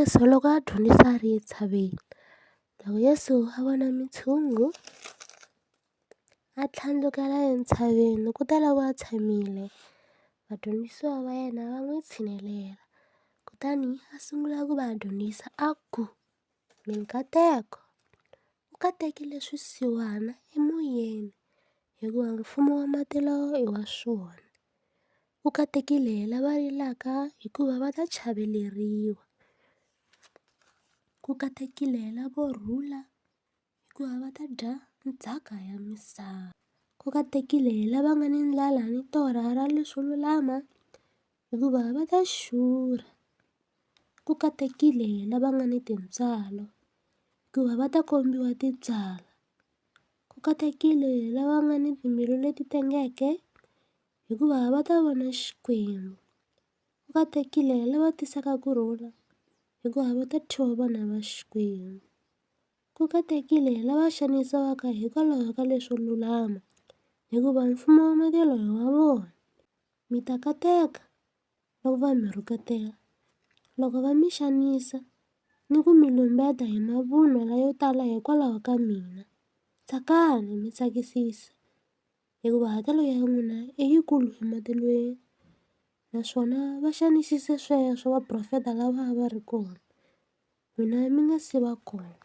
Yesu loko a dyondzisa a ri entshaveni, loko Yesu a vona mitshungu a tlhandlukela entshaveni ku ta loko a tshamile vadyondzisiwa va yena va n'wi tshinelela, kutani a sungula ku va dyondzisa a ku minkateko u katekile swisiwana emoyeni hikuva mfumo wa matilo i wa swona. U katekile lava rilaka hikuva va ta chaveleriwa. Ku katekile lavo rhula hikuva va ta dya ndzhaka ya misava. Ku katekile lava nga ni ndlala ni torha ra leswo lulama hikuva va ta xurha. Ku katekile lava nga ni tintswalo hikuva va ta kombiwa tintswalo. Ku katekile lava nga ni timbilu leti tengeke hikuva va ta vona Xikwembu. Ku katekile lava tisaka kurhula hikuva va ta thyiwa vana va Xikwembu. Ku katekile lava xanisiwaka hikwalaho ka leswo lulama hikuva mfumo wa matilo i wa vona. Mi ta kateka loko va mi rhuketela, loko va mi xanisa ni ku mi lumbeta hi mavunwa yo tala hikwalaho ka mina. Tsakani mi tsakisisa hikuva hakelo ya n'wina i yikulu ematilweni. Naswona va xanisise sweswo vaprofeta lava a va ri kona n'wina mi nga se va kona.